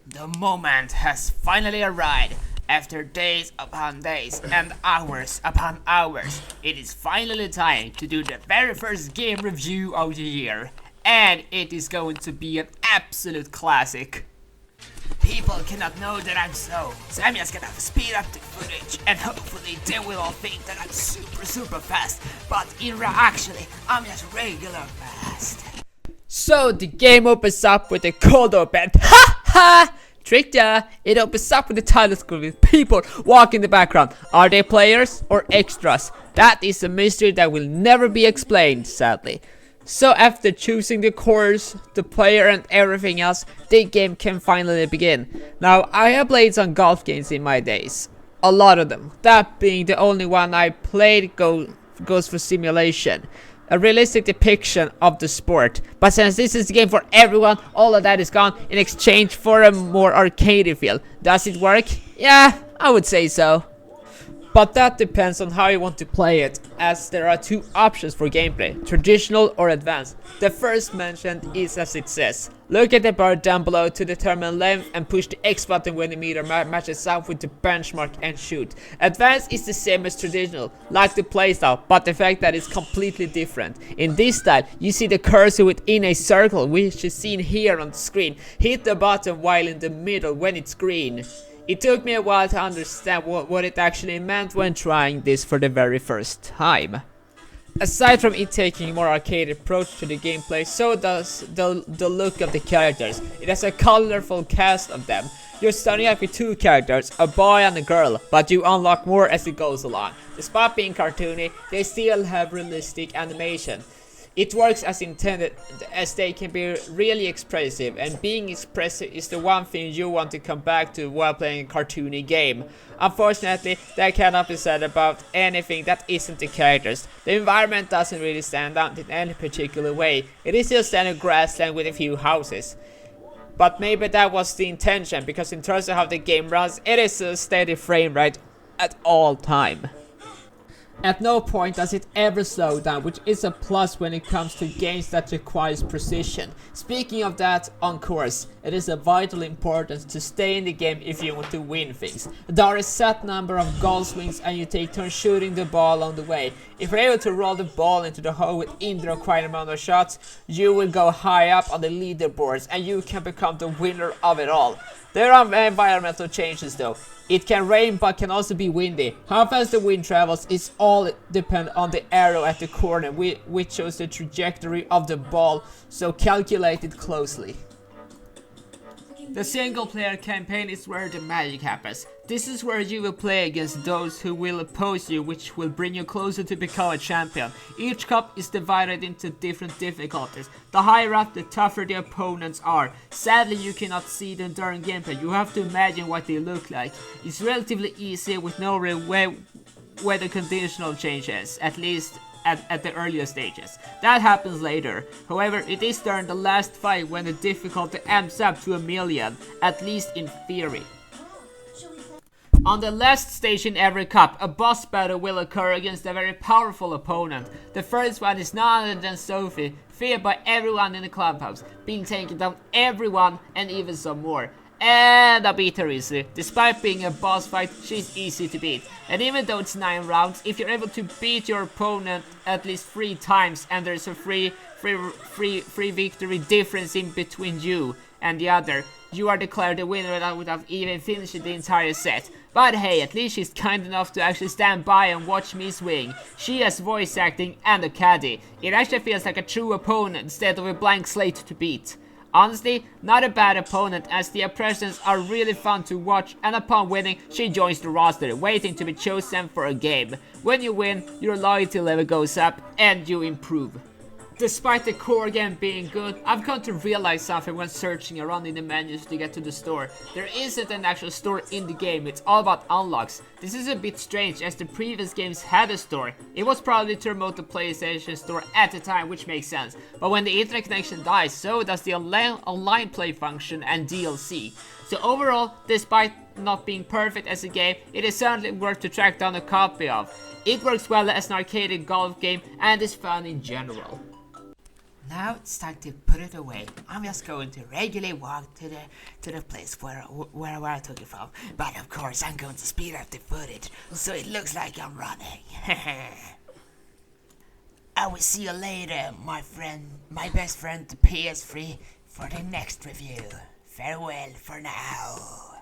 The moment has finally arrived. After days upon days and hours upon hours, it is finally time to do the very first game review of the year. And it is going to be an absolute classic. People cannot know that I'm slow, so I'm just gonna speed up the footage and hopefully they will all think that I'm super fast. But actually, I'm just regular fast. So the game opens up with a cold open. Ha ha! Tricked ya! It opens up with the title screen with people walking in the background. Are they players or extras? That is a mystery that will never be explained, sadly. So after choosing the course, the player and everything else, the game can finally begin. Now I have played some golf games in my days. A lot of them. That being the only one I played goes for simulation. A realistic depiction of the sport. But since this is the game for everyone, all of that is gone in exchange for a more arcadey feel. Does it work? Yeah, I would say so. But that depends on how you want to play it, as there are two options for gameplay, traditional or advanced. The first mentioned is as it says. Look at the bar down below to determine length and push the X button when the meter matches up with the benchmark and shoot. Advanced is the same as traditional, like the playstyle, but the fact that it's completely different. In this style, you see the cursor within a circle, which is seen here on the screen. Hit the button while in the middle when it's green. It took me a while to understand what it actually meant when trying this for the very first time. Aside from it taking a more arcade approach to the gameplay, so does the look of the characters. It has a colorful cast of them. You're starting out with two characters, a boy and a girl, but you unlock more as it goes along. Despite being cartoony, they still have realistic animation. It works as intended, as they can be really expressive, and being expressive is the one thing you want to come back to while playing a cartoony game. Unfortunately, that cannot be said about anything that isn't the characters. The environment doesn't really stand out in any particular way. It is just a grassland with a few houses. But maybe that was the intention, because in terms of how the game runs, it is a steady frame rate at all time. At no point does it ever slow down, which is a plus when it comes to games that requires precision. Speaking of that, on course, it is of vital importance to stay in the game if you want to win things. There are a set number of golf swings and you take turns shooting the ball on the way. If you're able to roll the ball into the hole within the required amount of shots, you will go high up on the leaderboards and you can become the winner of it all. There are environmental changes though. It can rain but can also be windy. How fast the wind travels is all depend on the arrow at the corner, which shows the trajectory of the ball, so calculate it closely. The single player campaign is where the magic happens. This is where you will play against those who will oppose you, which will bring you closer to become a champion. Each cup is divided into different difficulties. The higher up, the tougher the opponents are. Sadly, you cannot see them during gameplay. You have to imagine what they look like. It's relatively easy with no real weather conditional changes, at least at the earlier stages. That happens later. However, it is during the last fight when the difficulty amps up to 1,000,000, at least in theory. On the last stage in every cup, a boss battle will occur against a very powerful opponent. The first one is none other than Sophie, feared by everyone in the clubhouse, being taken down everyone and even some more. And I beat her easily. Despite being a boss fight, she's easy to beat. And even though it's 9 rounds, if you're able to beat your opponent at least 3 times and there's a free victory difference in between you and the other, you are declared the winner without even finishing the entire set. But hey, at least she's kind enough to actually stand by and watch me swing. She has voice acting and a caddy. It actually feels like a true opponent instead of a blank slate to beat. Honestly, not a bad opponent, as the oppressions are really fun to watch, and upon winning, she joins the roster, waiting to be chosen for a game. When you win, your loyalty level goes up and you improve. Despite the core game being good, I've come to realize something when searching around in the menus to get to the store. There isn't an actual store in the game, it's all about unlocks. This is a bit strange as the previous games had a store. It was probably to promote the PlayStation Store at the time, which makes sense. But when the internet connection dies, so does the online play function and DLC. So overall, despite not being perfect as a game, it is certainly worth to track down a copy of. It works well as an arcade golf game and is fun in general. Now it's time to put it away. I'm just going to regularly walk to the place where I took it from. But of course I'm going to speed up the footage so it looks like I'm running. I will see you later, my friend, my best friend, the PS3, for the next review. Farewell for now.